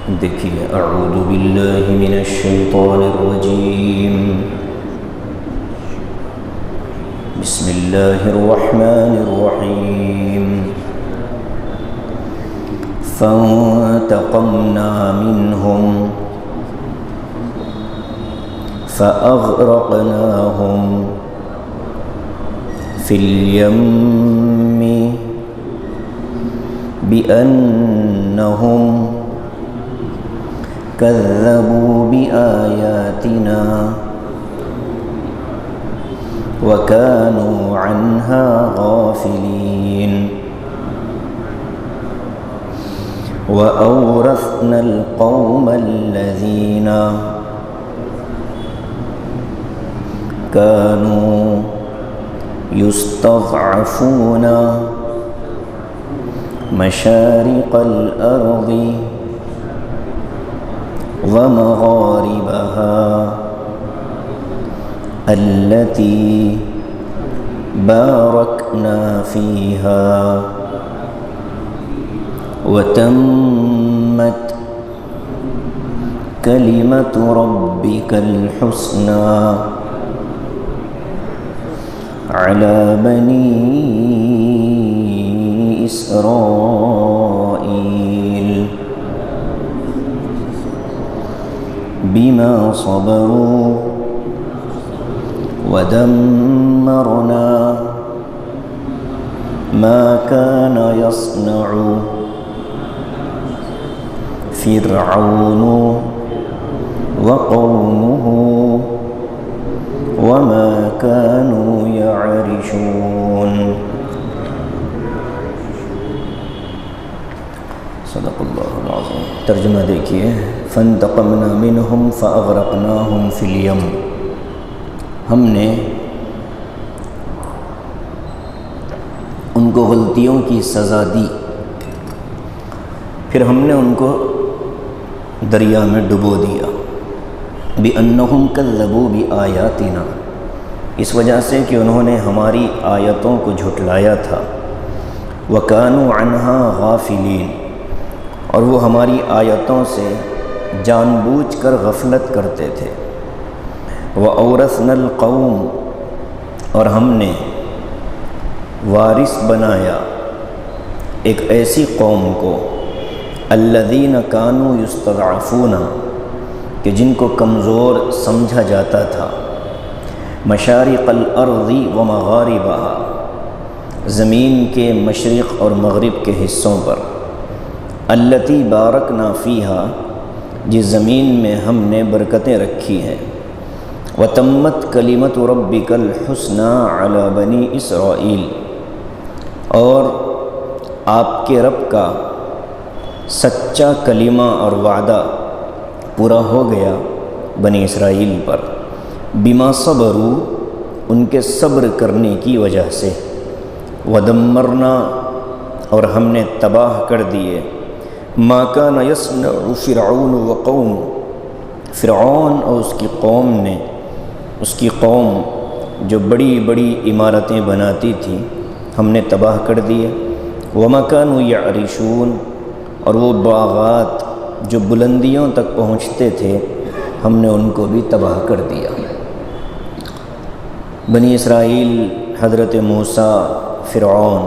دیکھیے، اعوذ باللہ من الشیطان الرجیم، بسم اللہ الرحمن الرحیم۔ فانتقمنا منہم فأغرقناهم في اليم بأنهم كذبوا بآياتنا وكانوا عنها غافلين وأورثنا القوم الذين كانوا يستضعفون مشارق الأرض ومغاربها التي باركنا فيها وتمت كلمة ربك الحسنى على بني إسرائيل بما صبروا ودمرنا ما كان يصنع فرعون وقومه وما كانوا يعرشون۔ صدق اللہ العظیم۔ ترجمہ دیکھیے، فانتقمنا منہم فاغرقناہم فی الیم۔ ہم نے ان کو غلطیوں کی سزا دی، پھر ہم نے ان کو دریا میں ڈبو دیا۔ بِأَنَّهُمْ كَذَّبُوا بِآيَاتِنَا، اس وجہ سے کہ انہوں نے ہماری آیتوں کو جھٹلایا تھا۔ وَكَانُوا عَنْهَا غَافِلِينَ، اور وہ ہماری آیتوں سے جان بوجھ کر غفلت کرتے تھے۔ وَأَوْرَثْنَا الْقَوْمَ، اور ہم نے وارث بنایا ایک ایسی قوم کو، الَّذِينَ كَانُوا يُسْتَضْعَفُونَ، کہ جن کو کمزور سمجھا جاتا تھا۔ مشارق الارض ومغاربها، زمین کے مشرق اور مغرب کے حصوں پر۔ التی بارکنا فیہا، جس زمین میں ہم نے برکتیں رکھی ہیں۔ وتمت کلمۃ ربک الحسنی علی بنی اسرائیل، اور آپ کے رب کا سچا کلمہ اور وعدہ پورا ہو گیا بنی اسرائیل پر۔ بما صبروا، ان کے صبر کرنے کی وجہ سے۔ ودمرنا، اور ہم نے تباہ کر دیے۔ ما کان یصنع فرعون وقوم، فرعون اور اس کی قوم نے، اس کی قوم جو بڑی بڑی عمارتیں بناتی تھی، ہم نے تباہ کر دیے۔ وما کانوا یعرشون، اور وہ باغات جو بلندیوں تک پہنچتے تھے، ہم نے ان کو بھی تباہ کر دیا۔ بنی اسرائیل، حضرت موسیٰ، فرعون،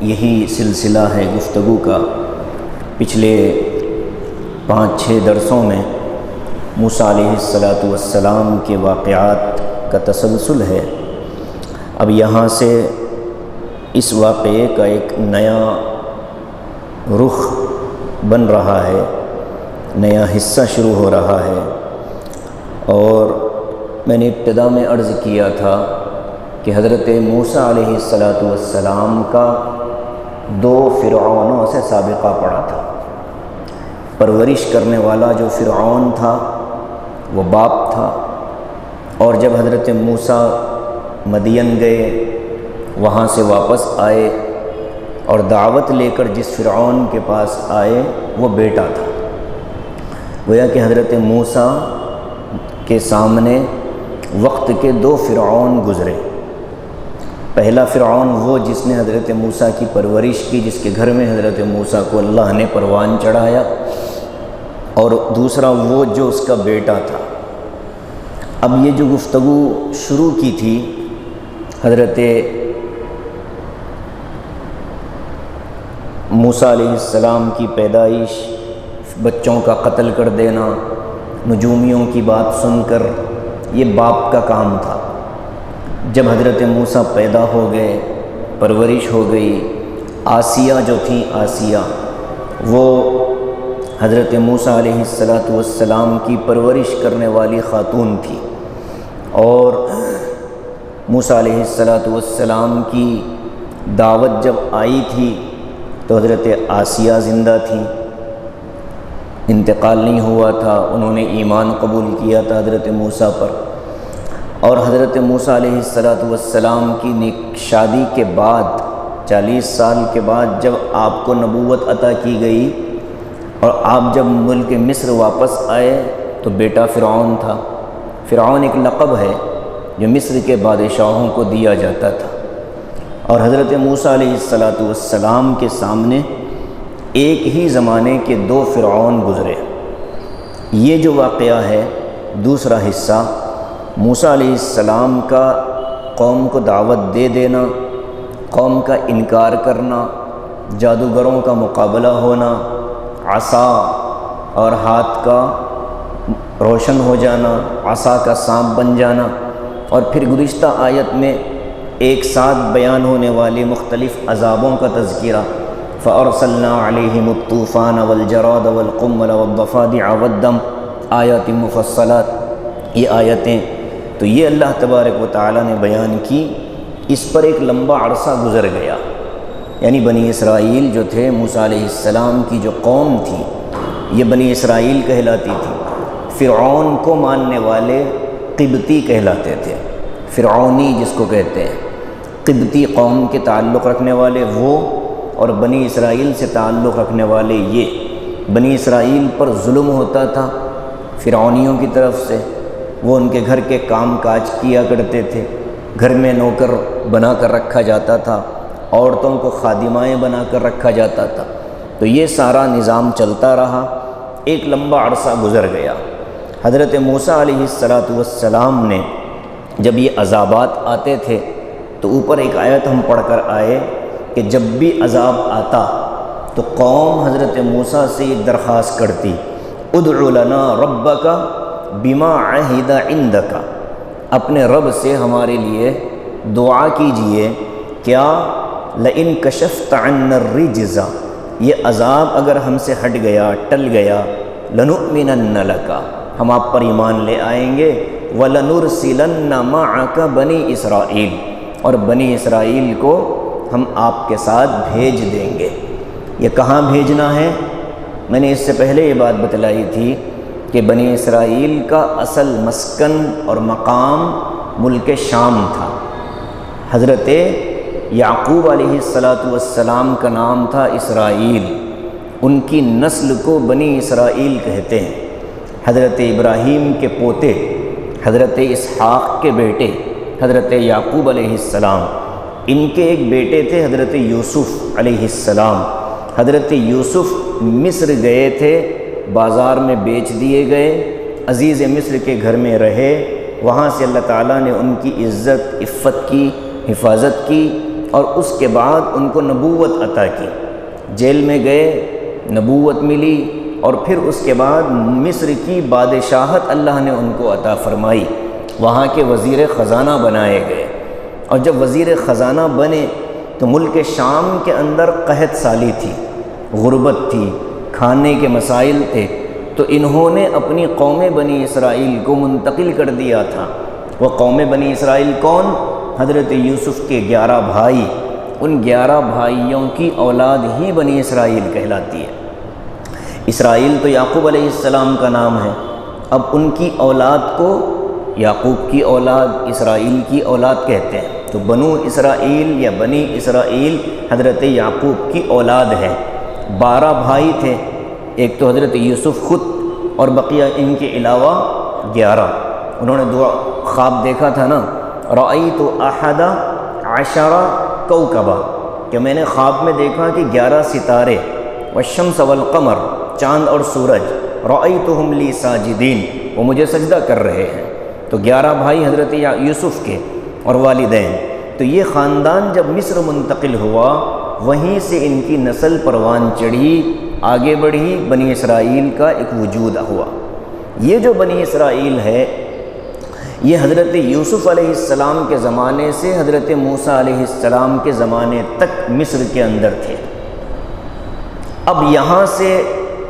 یہی سلسلہ ہے گفتگو کا۔ پچھلے 5-6 درسوں میں موسیٰ علیہ السلام کے واقعات کا تسلسل ہے۔ اب یہاں سے اس واقعے کا ایک نیا رخ بن رہا ہے، نیا حصہ شروع ہو رہا ہے۔ اور میں نے ابتدا میں عرض کیا تھا کہ حضرت موسیٰ علیہ السلام کا 2 فرعونوں سے سابقہ پڑا تھا۔ پرورش کرنے والا جو فرعون تھا وہ باپ تھا، اور جب حضرت موسیٰ مدین گئے، وہاں سے واپس آئے اور دعوت لے کر جس فرعون کے پاس آئے وہ بیٹا تھا۔ گویا کہ حضرت موسیٰ کے سامنے وقت کے 2 فرعون گزرے۔ پہلا فرعون وہ جس نے حضرت موسیٰ کی پرورش کی، جس کے گھر میں حضرت موسیٰ کو اللہ نے پروان چڑھایا، اور دوسرا وہ جو اس کا بیٹا تھا۔ اب یہ جو گفتگو شروع کی تھی حضرت موسیٰ علیہ السلام کی پیدائش، بچوں کا قتل کر دینا، نجومیوں کی بات سن کر، یہ باپ کا کام تھا۔ جب حضرت موسیٰ پیدا ہو گئے، پرورش ہو گئی، آسیہ جو تھیں، آسیہ وہ حضرت موسیٰ علیہ السلام کی پرورش کرنے والی خاتون تھی، اور موسیٰ علیہ السلام کی دعوت جب آئی تھی تو حضرت آسیہ زندہ تھیں، انتقال نہیں ہوا تھا، انہوں نے ایمان قبول کیا تھا حضرت موسیٰ پر۔ اور حضرت موسیٰ علیہ السلام کی شادی کے بعد 40 سال کے بعد جب آپ کو نبوت عطا کی گئی اور آپ جب ملک مصر واپس آئے تو بیٹا فرعون تھا۔ فرعون ایک لقب ہے جو مصر کے بادشاہوں کو دیا جاتا تھا، اور حضرت موسیٰ علیہ السلام کے سامنے ایک ہی زمانے کے 2 فرعون گزرے۔ یہ جو واقعہ ہے دوسرا حصہ، موسیٰ علیہ السلام کا قوم کو دعوت دے دینا، قوم کا انکار کرنا، جادوگروں کا مقابلہ ہونا، عصا اور ہاتھ کا روشن ہو جانا، عصا کا سانپ بن جانا، اور پھر گزشتہ آیت میں ایک ساتھ بیان ہونے والی مختلف عذابوں کا تذکرہ، فَأَرْسَلْنَا عَلَيْهِمُ الطُّوفَانَ وَالْجَرَادَ وَالْقُمَّلَ وَالضَّفَادِعَ وَالدَّمَ آیات مفصلات، یہ آیتیں تو یہ اللہ تبارک و تعالیٰ نے بیان کی۔ اس پر ایک لمبا عرصہ گزر گیا، یعنی بنی اسرائیل جو تھے، موسیٰ علیہ السلام کی جو قوم تھی یہ بنی اسرائیل کہلاتی تھی۔ فرعون کو ماننے والے قبطی کہلاتے تھے، فرعونی جس کو کہتے ہیں، قبطی قوم کے تعلق رکھنے والے وہ، اور بنی اسرائیل سے تعلق رکھنے والے یہ۔ بنی اسرائیل پر ظلم ہوتا تھا فرعونیوں کی طرف سے، وہ ان کے گھر کے کام کاج کیا کرتے تھے، گھر میں نوکر بنا کر رکھا جاتا تھا، عورتوں کو خادمائیں بنا کر رکھا جاتا تھا، تو یہ سارا نظام چلتا رہا، ایک لمبا عرصہ گزر گیا۔ حضرت موسیٰ علیہ السلام نے جب یہ عذابات آتے تھے تو اوپر ایک آیت ہم پڑھ کر آئے کہ جب بھی عذاب آتا تو قوم حضرت موسیٰ سے یہ درخواست کرتی، ادع لنا ربک بما عہد عندک، اپنے رب سے ہمارے لیے دعا کیجئے، کیا لئن کشفت عنا الرجز، یہ عذاب اگر ہم سے ہٹ گیا، ٹل گیا، لنؤمنن لک، ہم آپ پر ایمان لے آئیں گے، وَلَنُرْسِلَنَّ مَعَكَ بَنِي اسرائیل، اور بنی اسرائیل کو ہم آپ کے ساتھ بھیج دیں گے۔ یہ کہاں بھیجنا ہے؟ میں نے اس سے پہلے یہ بات بتلائی تھی کہ بنی اسرائیل کا اصل مسکن اور مقام ملک شام تھا۔ حضرت یعقوب علیہ السلام کا نام تھا اسرائیل، ان کی نسل کو بنی اسرائیل کہتے ہیں۔ حضرت ابراہیم کے پوتے، حضرت اسحاق کے بیٹے حضرت یعقوب علیہ السلام، ان کے ایک بیٹے تھے حضرت یوسف علیہ السلام۔ حضرت یوسف مصر گئے تھے، بازار میں بیچ دیے گئے، عزیز مصر کے گھر میں رہے، وہاں سے اللہ تعالیٰ نے ان کی عزت عفت کی، حفاظت کی، اور اس کے بعد ان کو نبوت عطا کی۔ جیل میں گئے، نبوت ملی، اور پھر اس کے بعد مصر کی بادشاہت اللہ نے ان کو عطا فرمائی، وہاں کے وزیر خزانہ بنائے گئے۔ اور جب وزیر خزانہ بنے تو ملک شام کے اندر قحط سالی تھی، غربت تھی، کھانے کے مسائل تھے، تو انہوں نے اپنی قوم بنی اسرائیل کو منتقل کر دیا تھا۔ وہ قوم بنی اسرائیل کون؟ حضرت یوسف کے 11 بھائی، ان 11 بھائیوں کی اولاد ہی بنی اسرائیل کہلاتی ہے۔ اسرائیل تو یعقوب علیہ السلام کا نام ہے، اب ان کی اولاد کو یعقوب کی اولاد، اسرائیل کی اولاد کہتے ہیں، تو بنو اسرائیل یا بنی اسرائیل حضرت یعقوب کی اولاد ہے۔ 12 بھائی تھے، ایک تو حضرت یوسف خود، اور بقیہ ان کے علاوہ 11۔ انہوں نے خواب دیکھا تھا نا، رأیت 11 کوكبا، کہ میں نے خواب میں دیکھا کہ 11 ستارے، والشمس والقمر، چاند اور سورج، رأیتہم لی ساجدین، وہ مجھے سجدہ کر رہے ہیں۔ تو 11 بھائی حضرت یوسف کے اور والدین، تو یہ خاندان جب مصر منتقل ہوا وہیں سے ان کی نسل پروان چڑھی، آگے بڑھی، بنی اسرائیل کا ایک وجود ہوا۔ یہ جو بنی اسرائیل ہے یہ حضرت یوسف علیہ السلام کے زمانے سے حضرت موسیٰ علیہ السلام کے زمانے تک مصر کے اندر تھے۔ اب یہاں سے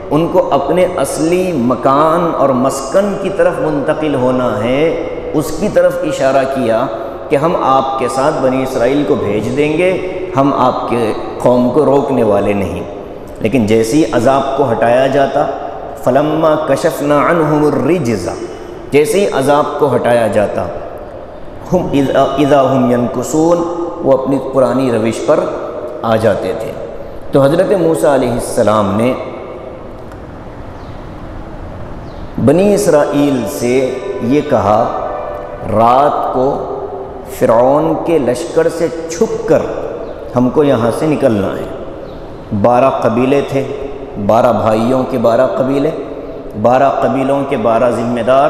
ان کو اپنے اصلی مکان اور مسکن کی طرف منتقل ہونا ہے، اس کی طرف اشارہ کیا کہ ہم آپ کے ساتھ بنی اسرائیل کو بھیج دیں گے، ہم آپ کے قوم کو روکنے والے نہیں۔ لیکن جیسے ہی عذاب کو ہٹایا جاتا، فلما کشفنا عنہم الرجز، جیسے ہی عذاب کو ہٹایا جاتا، ہم اذا ہم ینکثون، وہ اپنی پرانی روش پر آ جاتے تھے۔ تو حضرت موسیٰ علیہ السلام نے بنی اسرائیل سے یہ کہا، رات کو فرعون کے لشکر سے چھپ کر ہم کو یہاں سے نکلنا ہے۔ 12 قبیلے تھے، 12 بھائیوں کے 12 قبیلے، 12 قبیلوں کے 12 ذمہ دار،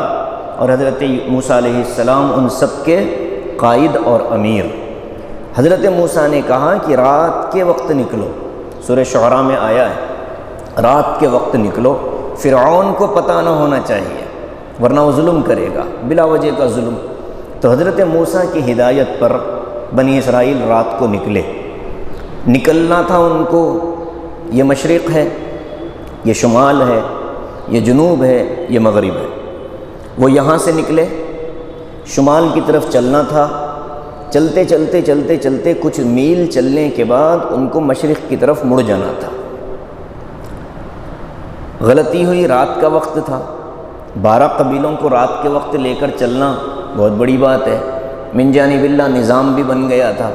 اور حضرت موسیٰ علیہ السلام ان سب کے قائد اور امیر۔ حضرت موسیٰ نے کہا کہ رات کے وقت نکلو، سورہ شعراء میں آیا ہے، رات کے وقت نکلو، فرعون کو پتہ نہ ہونا چاہیے ورنہ وہ ظلم کرے گا، بلا وجہ کا ظلم۔ تو حضرت موسیٰ کی ہدایت پر بنی اسرائیل رات کو نکلے۔ نکلنا تھا ان کو، یہ مشرق ہے، یہ شمال ہے، یہ جنوب ہے، یہ مغرب ہے۔ وہ یہاں سے نکلے، شمال کی طرف چلنا تھا، چلتے چلتے چلتے چلتے کچھ میل چلنے کے بعد ان کو مشرق کی طرف مڑ جانا تھا۔ غلطی ہوئی، رات کا وقت تھا، 12 قبیلوں کو رات کے وقت لے کر چلنا بہت بڑی بات ہے، من جانب اللہ نظام بھی بن گیا تھا۔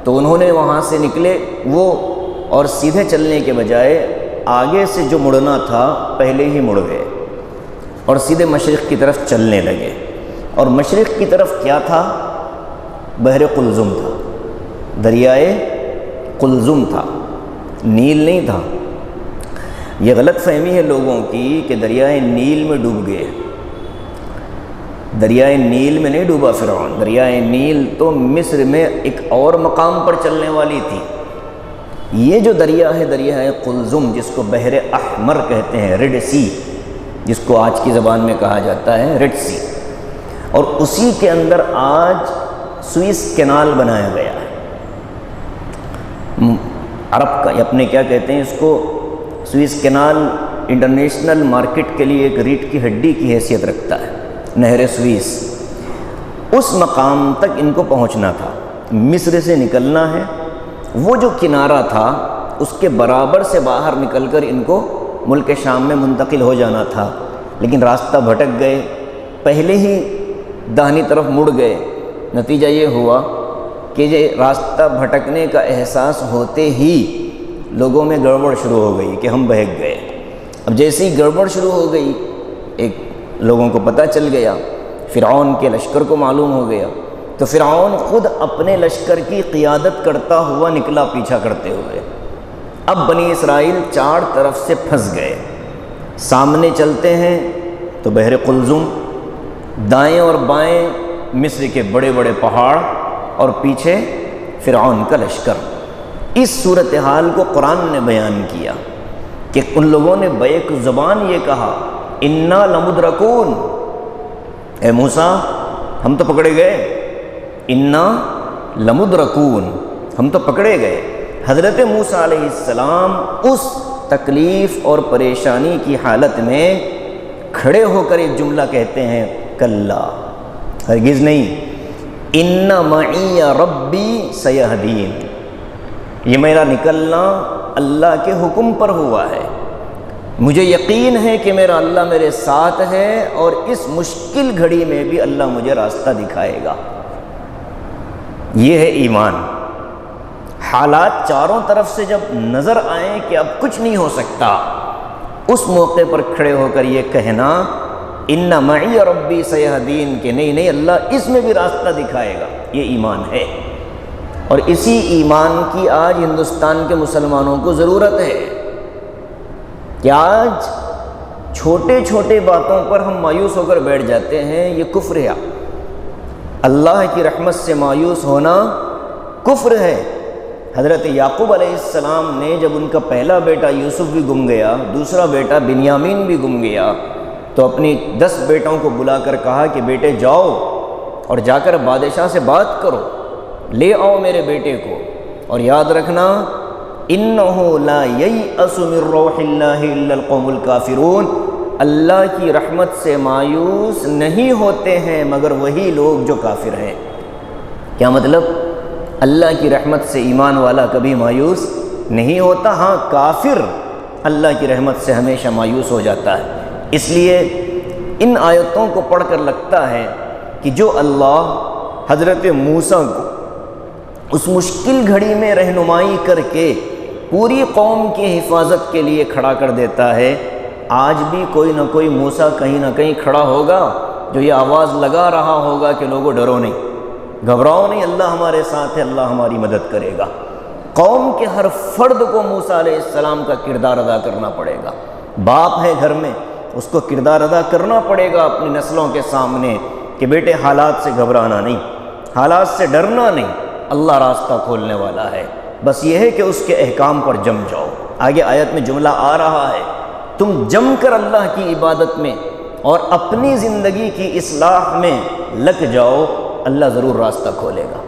تو انہوں نے وہاں سے نکلے وہ، اور سیدھے چلنے کے بجائے آگے سے جو مڑنا تھا پہلے ہی مڑ گئے اور سیدھے مشرق کی طرف چلنے لگے۔ اور مشرق کی طرف کیا تھا؟ بحر قلزم تھا، دریائے قلزم تھا، نیل نہیں تھا۔ یہ غلط فہمی ہے لوگوں کی کہ دریائے نیل میں ڈوب گئے۔ دریائے نیل میں نہیں ڈوبا فرعون، دریائے نیل تو مصر میں ایک اور مقام پر چلنے والی تھی۔ یہ جو دریا ہے دریائے قلزم، جس کو بحر احمر کہتے ہیں، ریڈ سی، جس کو آج کی زبان میں کہا جاتا ہے ریڈ سی، اور اسی کے اندر آج سوئس کینال بنایا گیا ہے۔ عرب کا اپنے کیا کہتے ہیں اس کو، سوئس کینال انٹرنیشنل مارکیٹ کے لیے ایک ریڑھ کی ہڈی کی حیثیت رکھتا ہے، نہر سوئس۔ اس مقام تک ان کو پہنچنا تھا، مصر سے نکلنا ہے، وہ جو کنارہ تھا اس کے برابر سے باہر نکل کر ان کو ملک شام میں منتقل ہو جانا تھا، لیکن راستہ بھٹک گئے، پہلے ہی داہنی طرف مڑ گئے۔ نتیجہ یہ ہوا کہ یہ راستہ بھٹکنے کا احساس ہوتے ہی لوگوں میں گڑبڑ شروع ہو گئی کہ ہم بہک گئے۔ اب جیسے ہی گڑبڑ شروع ہو گئی، ایک لوگوں کو پتہ چل گیا، فرعون کے لشکر کو معلوم ہو گیا، تو فرعون خود اپنے لشکر کی قیادت کرتا ہوا نکلا پیچھا کرتے ہوئے۔ اب بنی اسرائیل 4 طرف سے پھنس گئے، سامنے چلتے ہیں تو بحر قلزم، دائیں اور بائیں مصر کے بڑے بڑے پہاڑ، اور پیچھے فرعون کا لشکر۔ اس صورتحال کو قرآن نے بیان کیا کہ ان لوگوں نے بیک زبان یہ کہا، انا لمدرکون، اے موسیٰ ہم تو پکڑے گئے، انا لمدرکون، ہم تو پکڑے گئے۔ حضرت موسیٰ علیہ السلام اس تکلیف اور پریشانی کی حالت میں کھڑے ہو کر ایک جملہ کہتے ہیں، کلا، ہرگز نہیں، ان معی ربی سیہدین، یہ میرا نکلنا اللہ کے حکم پر ہوا ہے، مجھے یقین ہے کہ میرا اللہ میرے ساتھ ہے، اور اس مشکل گھڑی میں بھی اللہ مجھے راستہ دکھائے گا۔ یہ ہے ایمان۔ حالات چاروں طرف سے جب نظر آئیں کہ اب کچھ نہیں ہو سکتا، اس موقع پر کھڑے ہو کر یہ کہنا، ان معی ربی سیہدین، کہ نہیں اللہ اس میں بھی راستہ دکھائے گا، یہ ایمان ہے۔ اور اسی ایمان کی آج ہندوستان کے مسلمانوں کو ضرورت ہے کہ آج چھوٹے چھوٹے باتوں پر ہم مایوس ہو کر بیٹھ جاتے ہیں، یہ کفر ہے۔ اللہ کی رحمت سے مایوس ہونا کفر ہے۔ حضرت یعقوب علیہ السلام نے جب ان کا پہلا بیٹا یوسف بھی گم گیا، دوسرا بیٹا بنیامین بھی گم گیا، تو اپنی 10 بیٹوں کو بلا کر کہا کہ بیٹے جاؤ اور جا کر بادشاہ سے بات کرو، لے آؤ میرے بیٹے کو، اور یاد رکھنا اِنَّهُ لَا يَيْأَسُ مِن رَّوْحِ اللَّهِ إِلَّا الْقَوْمُ الْكَافِرُونَ، اللہ کی رحمت سے مایوس نہیں ہوتے ہیں مگر وہی لوگ جو کافر ہیں۔ کیا مطلب؟ اللہ کی رحمت سے ایمان والا کبھی مایوس نہیں ہوتا، ہاں کافر اللہ کی رحمت سے ہمیشہ مایوس ہو جاتا ہے۔ اس لیے ان آیتوں کو پڑھ کر لگتا ہے کہ جو اللہ حضرت موسیٰ کو اس مشکل گھڑی میں رہنمائی کر کے پوری قوم کی حفاظت کے لیے کھڑا کر دیتا ہے، آج بھی کوئی نہ کوئی موسیٰ کہیں نہ کہیں کھڑا ہوگا جو یہ آواز لگا رہا ہوگا کہ لوگوں ڈرو نہیں، گھبراؤ نہیں، اللہ ہمارے ساتھ ہے، اللہ ہماری مدد کرے گا۔ قوم کے ہر فرد کو موسیٰ علیہ السلام کا کردار ادا کرنا پڑے گا۔ باپ ہے گھر میں، اس کو کردار ادا کرنا پڑے گا اپنی نسلوں کے سامنے کہ بیٹے حالات سے گھبرانا نہیں، حالات سے ڈرنا نہیں، اللہ راستہ کھولنے والا ہے، بس یہ ہے کہ اس کے احکام پر جم جاؤ۔ آگے آیت میں جملہ آ رہا ہے، تم جم کر اللہ کی عبادت میں اور اپنی زندگی کی اصلاح میں لگ جاؤ، اللہ ضرور راستہ کھولے گا۔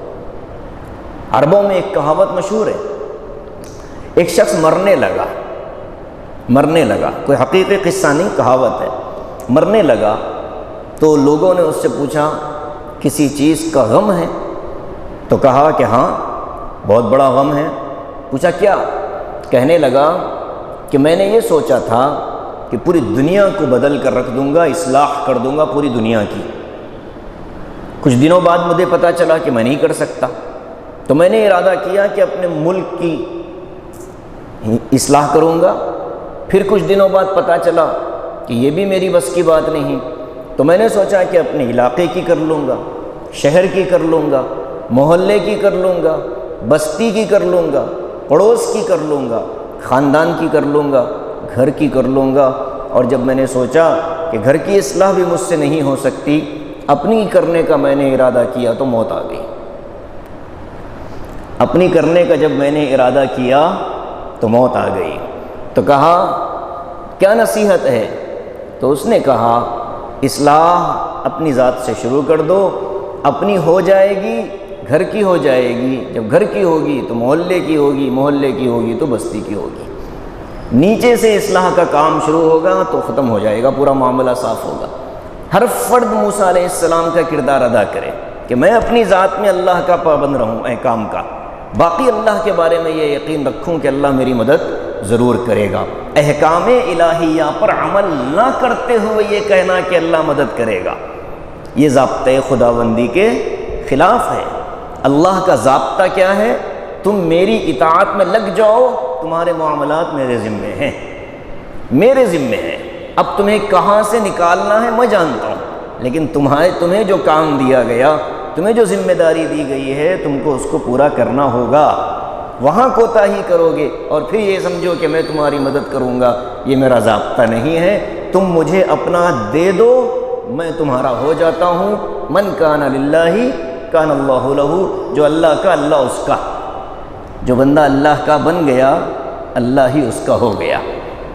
عربوں میں ایک کہاوت مشہور ہے، ایک شخص مرنے لگا، کوئی حقیقی قصہ نہیں، کہاوت ہے، مرنے لگا تو لوگوں نے اس سے پوچھا کسی چیز کا غم ہے؟ تو کہا کہ ہاں بہت بڑا غم ہے۔ پوچھا کیا؟ کہنے لگا کہ میں نے یہ سوچا تھا کہ پوری دنیا کو بدل کر رکھ دوں گا، اصلاح کر دوں گا پوری دنیا کی۔ کچھ دنوں بعد مجھے پتہ چلا کہ میں نہیں کر سکتا، تو میں نے ارادہ کیا کہ اپنے ملک کی اصلاح کروں گا۔ پھر کچھ دنوں بعد پتہ چلا کہ یہ بھی میری بس کی بات نہیں، تو میں نے سوچا کہ اپنے علاقے کی کر لوں گا، شہر کی کر لوں گا، محلے کی کر لوں گا، بستی کی کر لوں گا، پڑوس کی کر لوں گا، خاندان کی کر لوں گا، گھر کی کر لوں گا۔ اور جب میں نے سوچا کہ گھر کی اصلاح بھی مجھ سے نہیں ہو سکتی، اپنی کرنے کا میں نے ارادہ کیا تو موت آ گئی۔ اپنی کرنے کا جب میں نے ارادہ کیا تو موت آ گئی۔ تو کہا کیا نصیحت ہے؟ تو اس نے کہا اصلاح اپنی ذات سے شروع کر دو، اپنی ہو جائے گی، گھر کی ہو جائے گی، جب گھر کی ہوگی تو محلے کی ہوگی، محلے کی ہوگی تو بستی کی ہوگی۔ نیچے سے اصلاح کا کام شروع ہوگا تو ختم ہو جائے گا، پورا معاملہ صاف ہوگا۔ ہر فرد موسیٰ علیہ السلام کا کردار ادا کرے کہ میں اپنی ذات میں اللہ کا پابند رہوں، احکام کا، باقی اللہ کے بارے میں یہ یقین رکھوں کہ اللہ میری مدد ضرور کرے گا۔ احکام الہیہ پر عمل نہ کرتے ہوئے یہ کہنا کہ اللہ مدد کرے گا، یہ ضابطۂ خداوندی کے خلاف ہے۔ اللہ کا ضابطہ کیا ہے؟ تم میری اطاعت میں لگ جاؤ، تمہارے معاملات میرے ذمے ہیں، میرے ذمے ہیں۔ اب تمہیں کہاں سے نکالنا ہے میں جانتا ہوں، لیکن تمہیں جو کام دیا گیا، تمہیں جو ذمہ داری دی گئی ہے، تم کو اس کو پورا کرنا ہوگا۔ وہاں کوتاہی کرو گے اور پھر یہ سمجھو کہ میں تمہاری مدد کروں گا، یہ میرا ضابطہ نہیں ہے۔ تم مجھے اپنا دے دو، میں تمہارا ہو جاتا ہوں۔ من کان للہ کان اللہ لہ، جو اللہ کا اللہ اس کا، جو بندہ اللہ کا بن گیا اللہ ہی اس کا ہو گیا۔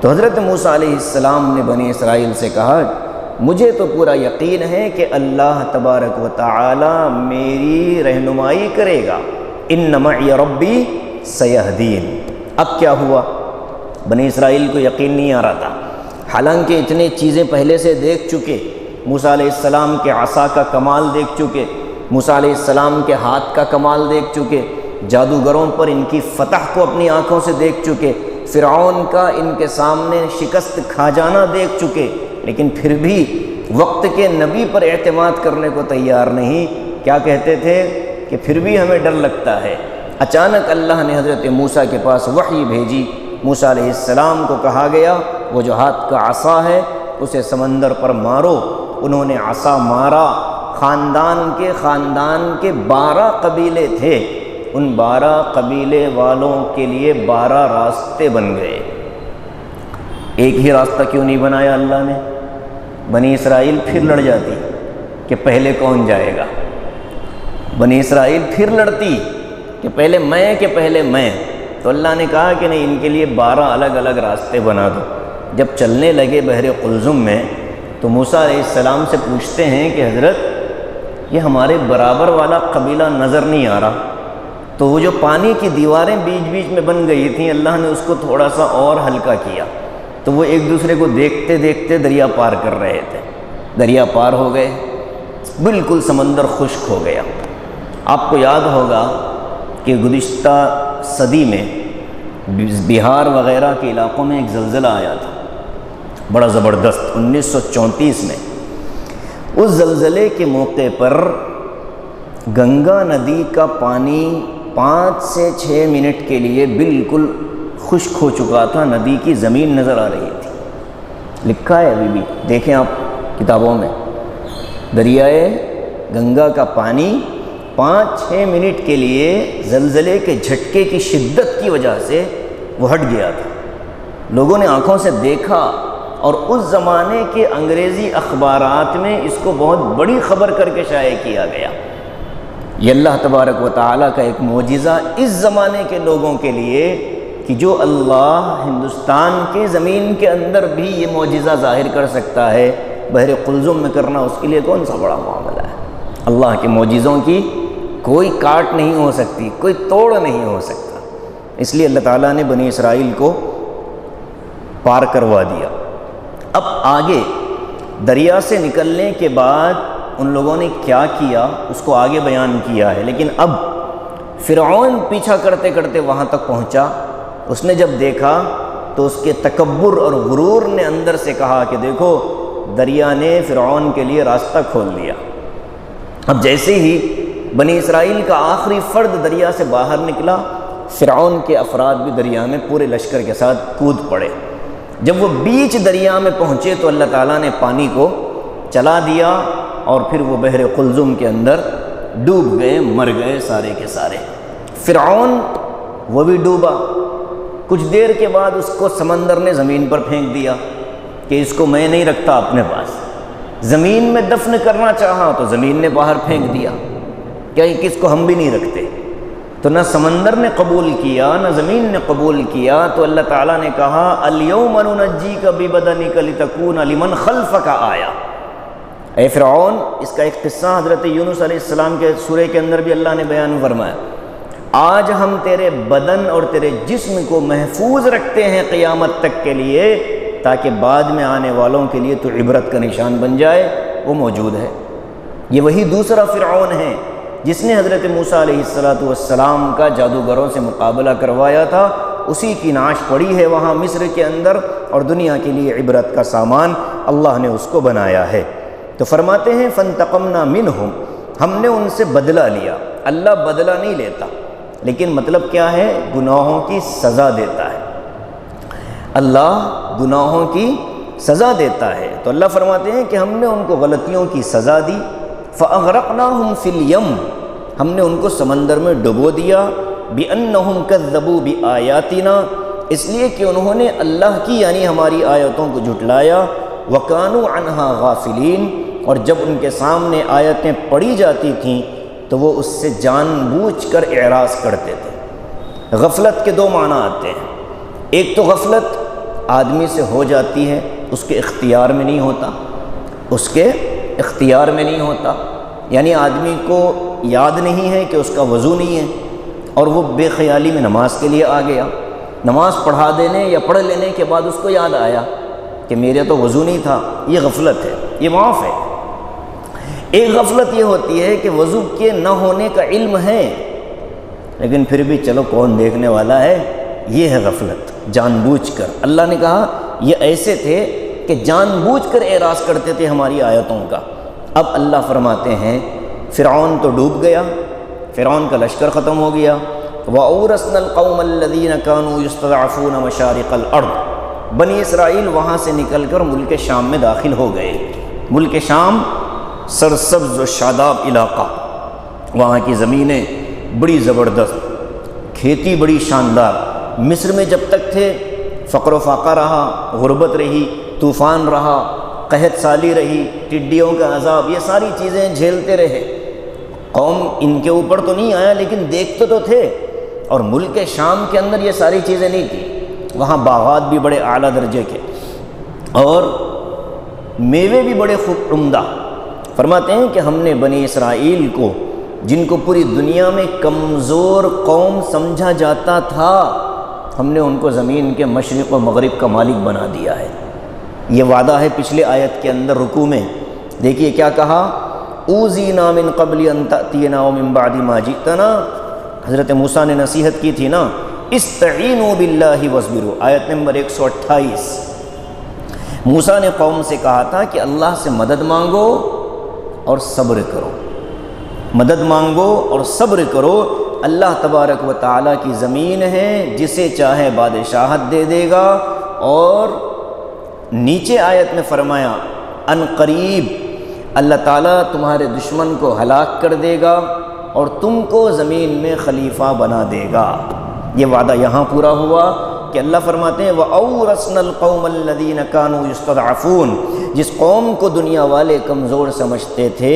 تو حضرت موسیٰ علیہ السلام نے بنی اسرائیل سے کہا مجھے تو پورا یقین ہے کہ اللہ تبارک و تعالی میری رہنمائی کرے گا، ان معی ربی سیہدین۔ اب کیا ہوا؟ بنی اسرائیل کو یقین نہیں آ رہا تھا، حالانکہ اتنی چیزیں پہلے سے دیکھ چکے، موسیٰ علیہ السلام کے عصا کا کمال دیکھ چکے، موسیٰ علیہ السلام کے ہاتھ کا کمال دیکھ چکے، جادوگروں پر ان کی فتح کو اپنی آنکھوں سے دیکھ چکے، فرعون کا ان کے سامنے شکست کھا جانا دیکھ چکے، لیکن پھر بھی وقت کے نبی پر اعتماد کرنے کو تیار نہیں۔ کیا کہتے تھے کہ پھر بھی ہمیں ڈر لگتا ہے۔ اچانک اللہ نے حضرت موسیٰ کے پاس وحی بھیجی، موسیٰ علیہ السلام کو کہا گیا وہ جو ہاتھ کا عصا ہے اسے سمندر پر مارو۔ انہوں نے عصا مارا، خاندان کے 12 قبیلے تھے، ان 12 قبیلے والوں کے لیے 12 راستے بن گئے۔ ایک ہی راستہ کیوں نہیں بنایا اللہ نے؟ بنی اسرائیل پھر لڑ جاتی کہ پہلے کون جائے گا، بنی اسرائیل پھر لڑتی کہ پہلے میں، تو اللہ نے کہا کہ نہیں، ان کے لیے 12 الگ الگ راستے بنا دو۔ جب چلنے لگے بحر قلزم میں تو موسیٰ علیہ السلام سے پوچھتے ہیں کہ حضرت یہ ہمارے برابر والا قبیلہ نظر نہیں آ رہا، تو وہ جو پانی کی دیواریں بیچ بیچ میں بن گئی تھیں اللہ نے اس کو تھوڑا سا اور ہلکا کیا، تو وہ ایک دوسرے کو دیکھتے دیکھتے دریا پار کر رہے تھے۔ دریا پار ہو گئے، بالکل سمندر خشک ہو گیا۔ آپ کو یاد ہوگا کہ گزشتہ صدی میں بہار وغیرہ کے علاقوں میں ایک زلزلہ آیا تھا بڑا زبردست 1934 میں۔ اس زلزلے کے موقع پر گنگا ندی کا پانی 5 سے 6 منٹ کے لیے بالکل خشک ہو چکا تھا، ندی کی زمین نظر آ رہی تھی۔ لکھا ہے ابھی بھی، دیکھیں آپ کتابوں میں، دریائے گنگا کا پانی 5-6 منٹ کے لیے زلزلے کے جھٹکے کی شدت کی وجہ سے وہ ہٹ گیا تھا۔ لوگوں نے آنکھوں سے دیکھا، اور اس زمانے کے انگریزی اخبارات میں اس کو بہت بڑی خبر کر کے شائع کیا گیا۔ یہ اللہ تبارک و تعالیٰ کا ایک معجزہ اس زمانے کے لوگوں کے لیے کہ جو اللہ ہندوستان کے زمین کے اندر بھی یہ معجزہ ظاہر کر سکتا ہے، بحر قلزم میں کرنا اس کے لیے کون سا بڑا معاملہ ہے؟ اللہ کے معجزوں کی کوئی کاٹ نہیں ہو سکتی، کوئی توڑ نہیں ہو سکتا۔ اس لیے اللہ تعالیٰ نے بنی اسرائیل کو پار کروا دیا۔ اب آگے دریا سے نکلنے کے بعد ان لوگوں نے کیا کیا اس کو آگے بیان کیا ہے، لیکن اب فرعون پیچھا کرتے کرتے وہاں تک پہنچا۔ اس نے جب دیکھا تو اس کے تکبر اور غرور نے اندر سے کہا کہ دیکھو دریا نے فرعون کے لیے راستہ کھول دیا۔ اب جیسے ہی بنی اسرائیل کا آخری فرد دریا سے باہر نکلا، فرعون کے افراد بھی دریا میں پورے لشکر کے ساتھ کود پڑے۔ جب وہ بیچ دریا میں پہنچے تو اللہ تعالیٰ نے پانی کو چلا دیا، اور پھر وہ بحر قلزم کے اندر ڈوب گئے، مر گئے سارے کے سارے۔ فرعون وہ بھی ڈوبا۔ کچھ دیر کے بعد اس کو سمندر نے زمین پر پھینک دیا کہ اس کو میں نہیں رکھتا اپنے پاس۔ زمین میں دفن کرنا چاہا تو زمین نے باہر پھینک دیا کہ اس کو ہم بھی نہیں رکھتے۔ تو نہ سمندر نے قبول کیا نہ زمین نے قبول کیا، تو اللہ تعالیٰ نے کہا الیوم ننجیک ببدنک لتکون لمن خلفک آیا۔ اے فرعون، اس کا ایک قصہ حضرت یونس علیہ السلام کے سورہ کے اندر بھی اللہ نے بیان فرمایا، آج ہم تیرے بدن اور تیرے جسم کو محفوظ رکھتے ہیں قیامت تک کے لیے، تاکہ بعد میں آنے والوں کے لیے تو عبرت کا نشان بن جائے۔ وہ موجود ہے۔ یہ وہی دوسرا فرعون ہے جس نے حضرت موسیٰ علیہ السلام کا جادوگروں سے مقابلہ کروایا تھا، اسی کی نعش پڑی ہے وہاں مصر کے اندر، اور دنیا کے لیے عبرت کا سامان اللہ نے اس کو بنایا ہے۔ تو فرماتے ہیں فانتقمنا منہم، ہم نے ان سے بدلہ لیا۔ اللہ بدلہ نہیں لیتا، لیکن مطلب کیا ہے؟ گناہوں کی سزا دیتا ہے۔ اللہ گناہوں کی سزا دیتا ہے۔ تو اللہ فرماتے ہیں کہ ہم نے ان کو غلطیوں کی سزا دی۔ فَأَغْرَقْنَاهُمْ فِي الْيَمِّ، ہم نے ان کو سمندر میں ڈبو دیا۔ بِأَنَّهُمْ كَذَّبُوا بِآيَاتِنَا، اس لیے کہ انہوں نے اللہ کی یعنی ہماری آیتوں کو جھٹلایا۔ وَكَانُوا عَنْهَا غَافِلِينَ، اور جب ان کے سامنے آیتیں پڑھی جاتی تھیں تو وہ اس سے جان بوجھ کر اعراض کرتے تھے۔ غفلت کے 2 معنی آتے ہیں۔ ایک تو غفلت آدمی سے ہو جاتی ہے، اس کے اختیار میں نہیں ہوتا، اس کے اختیار میں نہیں ہوتا، یعنی آدمی کو یاد نہیں ہے کہ اس کا وضو نہیں ہے، اور وہ بے خیالی میں نماز کے لیے آ گیا۔ نماز پڑھا دینے یا پڑھ لینے کے بعد اس کو یاد آیا کہ میرے تو وضو نہیں تھا۔ یہ غفلت ہے، یہ معاف ہے۔ ایک غفلت یہ ہوتی ہے کہ وضو کے نہ ہونے کا علم ہے، لیکن پھر بھی چلو کون دیکھنے والا ہے، یہ ہے غفلت جان بوجھ کر۔ اللہ نے کہا یہ ایسے تھے کہ جان بوجھ کر اعراض کرتے تھے ہماری آیتوں کا۔ اب اللہ فرماتے ہیں فرعون تو ڈوب گیا، فرعون کا لشکر ختم ہو گیا۔ وَأَوْرَثْنَا الْقَوْمَ الَّذِينَ كَانُوا يُسْتَضْعَفُونَ مَشَارِقَ الْأَرْضِ، بنی اسرائیل وہاں سے نکل کر ملک شام میں داخل ہو گئے۔ ملک شام سرسبز و شاداب علاقہ، وہاں کی زمینیں بڑی زبردست، کھیتی بڑی شاندار۔ مصر میں جب تک تھے فقر و فاقہ رہا، غربت رہی، طوفان رہا، قحط سالی رہی، ٹڈیوں کا عذاب، یہ ساری چیزیں جھیلتے رہے۔ قوم ان کے اوپر تو نہیں آیا لیکن دیکھتے تو تھے۔ اور ملک شام کے اندر یہ ساری چیزیں نہیں تھیں، وہاں باغات بھی بڑے اعلیٰ درجے کے اور میوے بھی بڑے خوب عمدہ۔ فرماتے ہیں کہ ہم نے بنی اسرائیل کو، جن کو پوری دنیا میں کمزور قوم سمجھا جاتا تھا، ہم نے ان کو زمین کے مشرق و مغرب کا مالک بنا دیا ہے۔ یہ وعدہ ہے پچھلے آیت کے اندر رکوع میں۔ دیکھیے کیا کہا، اوذینا من قبل ان تأتینا ومن بعد ما جئتنا۔ حضرت موسیٰ نے نصیحت کی تھی نا، استعینوا باللہ واصبروا، آیت نمبر 128۔ موسیٰ نے قوم سے کہا تھا کہ اللہ سے مدد مانگو اور صبر کرو، مدد مانگو اور صبر کرو۔ اللہ تبارک و تعالیٰ کی زمین ہے، جسے چاہے بادشاہت دے دے گا، اور نیچے آیت میں فرمایا ان قریب اللہ تعالیٰ تمہارے دشمن کو ہلاک کر دے گا اور تم کو زمین میں خلیفہ بنا دے گا۔ یہ وعدہ یہاں پورا ہوا کہ اللہ فرماتے ہیں وَأَوْرَثْنَا الْقَوْمَ الَّذِينَ كَانُوا يُسْتَضْعَفُونَ، جس قوم کو دنیا والے کمزور سمجھتے تھے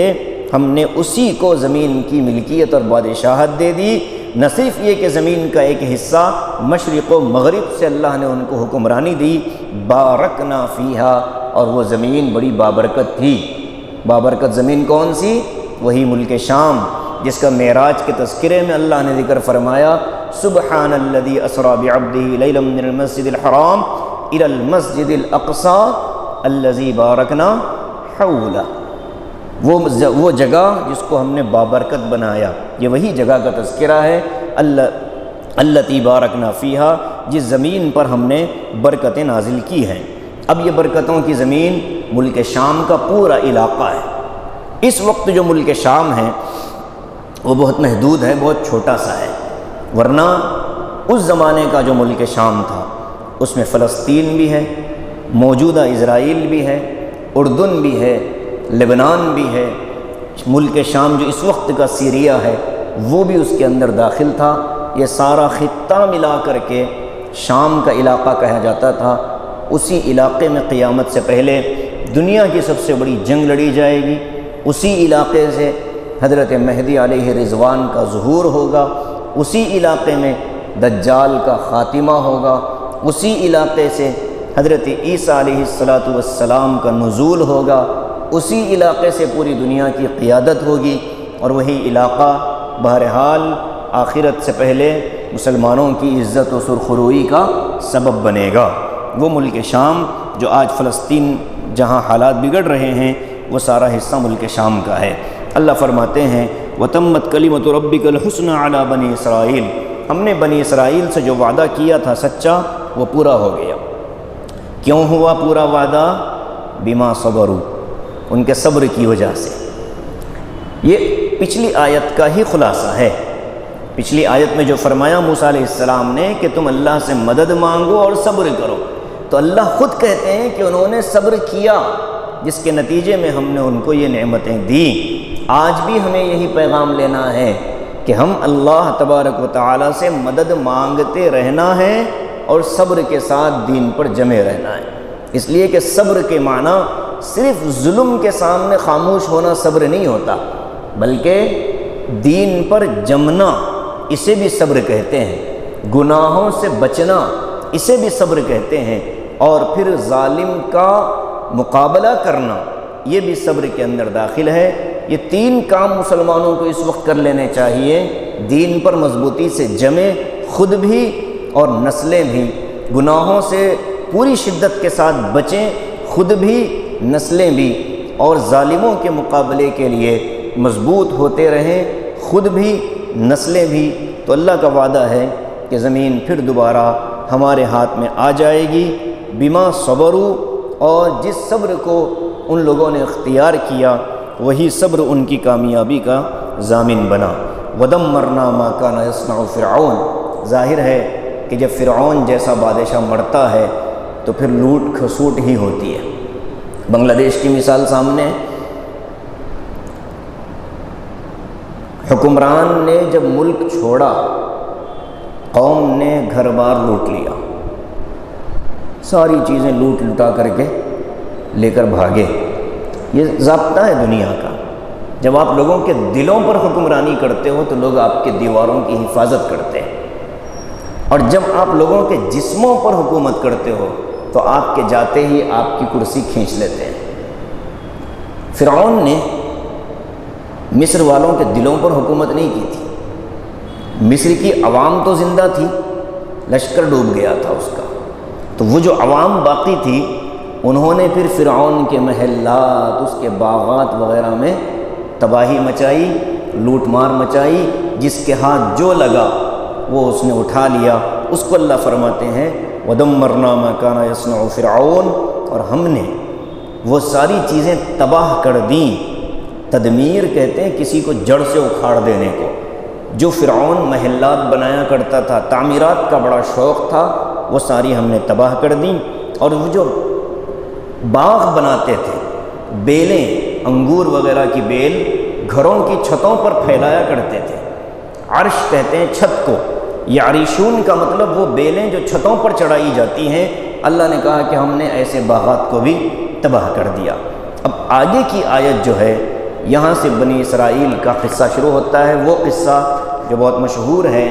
ہم نے اسی کو زمین کی ملکیت اور بادشاہت دے دی۔ نہ صرف یہ کہ زمین کا ایک حصہ مشرق و مغرب سے اللہ نے ان کو حکمرانی دی، بارکنا فیہا، اور وہ زمین بڑی بابرکت تھی۔ بابرکت زمین کون سی؟ وہی ملک شام، جس کا معراج کے تذکرے میں اللہ نے ذکر فرمایا سبحان الذی اسری بعبدہ لیلا من المسجد الحرام الی المسجد الاقصی الذی بارکنا حولہ۔ وہ جگہ جس کو ہم نے بابرکت بنایا، یہ وہی جگہ کا تذکرہ ہے، التی بارکنا فیہا، جس زمین پر ہم نے برکتیں نازل کی ہیں۔ اب یہ برکتوں کی زمین ملک شام کا پورا علاقہ ہے۔ اس وقت جو ملک شام ہے وہ بہت محدود ہے، بہت چھوٹا سا ہے، ورنہ اس زمانے کا جو ملک شام تھا اس میں فلسطین بھی ہے، موجودہ اسرائیل بھی ہے، اردن بھی ہے، لبنان بھی ہے۔ ملک شام جو اس وقت کا سیریا ہے وہ بھی اس کے اندر داخل تھا۔ یہ سارا خطہ ملا کر کے شام کا علاقہ کہا جاتا تھا۔ اسی علاقے میں قیامت سے پہلے دنیا کی سب سے بڑی جنگ لڑی جائے گی، اسی علاقے سے حضرت مہدی علیہ رضوان کا ظہور ہوگا، اسی علاقے میں دجال کا خاتمہ ہوگا، اسی علاقے سے حضرت عیسیٰ علیہ السلام کا نزول ہوگا، اسی علاقے سے پوری دنیا کی قیادت ہوگی، اور وہی علاقہ بہرحال آخرت سے پہلے مسلمانوں کی عزت و سرخروئی کا سبب بنے گا۔ وہ ملک شام جو آج فلسطین جہاں حالات بگڑ رہے ہیں وہ سارا حصہ ملک شام کا ہے۔ اللہ فرماتے ہیں وَتَمَّتْ كَلِمَةُ رَبِّكَ الْحُسْنَى عَلَى بَنِي اسرائیل، ہم نے بنی اسرائیل سے جو وعدہ کیا تھا سچا، وہ پورا ہو گیا۔ کیوں ہوا پورا وعدہ؟ بما صبروا، ان کے صبر کی وجہ سے۔ یہ پچھلی آیت کا ہی خلاصہ ہے۔ پچھلی آیت میں جو فرمایا موسیٰ علیہ السلام نے کہ تم اللہ سے مدد مانگو اور صبر کرو، تو اللہ خود کہتے ہیں کہ انہوں نے صبر کیا، جس کے نتیجے میں ہم نے ان کو یہ نعمتیں دیں۔ آج بھی ہمیں یہی پیغام لینا ہے کہ ہم اللہ تبارک و تعالیٰ سے مدد مانگتے رہنا ہے اور صبر کے ساتھ دین پر جمے رہنا ہے۔ اس لیے کہ صبر کے معنی صرف ظلم کے سامنے خاموش ہونا صبر نہیں ہوتا، بلکہ دین پر جمنا اسے بھی صبر کہتے ہیں، گناہوں سے بچنا اسے بھی صبر کہتے ہیں، اور پھر ظالم کا مقابلہ کرنا یہ بھی صبر کے اندر داخل ہے۔ یہ تین کام مسلمانوں کو اس وقت کر لینے چاہیے، دین پر مضبوطی سے جمیں، خود بھی اور نسلیں بھی، گناہوں سے پوری شدت کے ساتھ بچیں، خود بھی نسلیں بھی، اور ظالموں کے مقابلے کے لیے مضبوط ہوتے رہیں، خود بھی نسلیں بھی۔ تو اللہ کا وعدہ ہے کہ زمین پھر دوبارہ ہمارے ہاتھ میں آ جائے گی، بما صبروا، اور جس صبر کو ان لوگوں نے اختیار کیا وہی صبر ان کی کامیابی کا ضامن بنا۔ وَدَمَّرْنَا مَا كَانَ يَصْنَعُ فِرْعَوْنَ، ظاہر ہے کہ جب فرعون جیسا بادشاہ مرتا ہے تو پھر لوٹ کھسوٹ ہی ہوتی ہے۔ بنگلہ دیش کی مثال سامنے، حکمران نے جب ملک چھوڑا قوم نے گھر بار لوٹ لیا، ساری چیزیں لوٹ لٹا کر کے لے کر بھاگے۔ یہ ضابطہ ہے دنیا کا، جب آپ لوگوں کے دلوں پر حکمرانی کرتے ہو تو لوگ آپ کے دیواروں کی حفاظت کرتے ہیں، اور جب آپ لوگوں کے جسموں پر حکومت کرتے ہو تو آپ کے جاتے ہی آپ کی کرسی کھینچ لیتے ہیں۔ فرعون نے مصر والوں کے دلوں پر حکومت نہیں کی تھی، مصر کی عوام تو زندہ تھی، لشکر ڈوب گیا تھا اس کا، تو وہ جو عوام باقی تھی انہوں نے پھر فرعون کے محلات، اس کے باغات وغیرہ میں تباہی مچائی، لوٹ مار مچائی، جس کے ہاتھ جو لگا وہ اس نے اٹھا لیا۔ اس کو اللہ فرماتے ہیں وَدَمَّرْنَا مَا كَانَ يَصْنَعُ فِرْعَوْنُ، اور ہم نے وہ ساری چیزیں تباہ کر دیں۔ تدمیر کہتے ہیں کسی کو جڑ سے اکھاڑ دینے کو۔ جو فرعون محلات بنایا کرتا تھا، تعمیرات کا بڑا شوق تھا، وہ ساری ہم نے تباہ کر دیں۔ اور وہ جو باغ بناتے تھے، بیلیں، انگور وغیرہ کی بیل گھروں کی چھتوں پر پھیلایا کرتے تھے، عرش کہتے ہیں چھت کو، یعریشون کا مطلب وہ بیلیں جو چھتوں پر چڑھائی جاتی ہیں، اللہ نے کہا کہ ہم نے ایسے باغات کو بھی تباہ کر دیا۔ اب آگے کی آیت جو ہے یہاں سے بنی اسرائیل کا قصہ شروع ہوتا ہے، وہ قصہ جو بہت مشہور ہے۔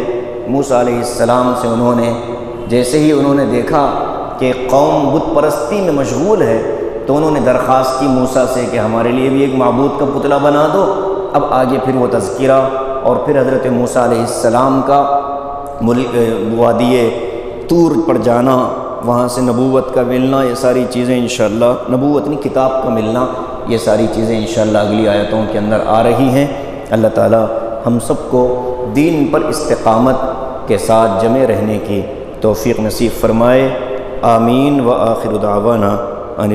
موسیٰ علیہ السلام سے انہوں نے جیسے ہی انہوں نے دیکھا کہ قوم بت پرستی میں مشغول ہے تو انہوں نے درخواست کی موسیٰ سے کہ ہمارے لیے بھی ایک معبود کا پتلا بنا دو۔ اب آگے پھر وہ تذکرہ اور پھر حضرت موسیٰ علیہ السلام کا وادی طور پر جانا، وہاں سے نبوت کا ملنا، یہ ساری چیزیں انشاءاللہ، نبوت نہیں کتاب کا ملنا، یہ ساری چیزیں انشاءاللہ اگلی آیتوں کے اندر آ رہی ہیں۔ اللہ تعالی ہم سب کو دین پر استقامت کے ساتھ جمع رہنے کی توفیق نصیب فرمائے۔ آمین۔ وآخر دعوانا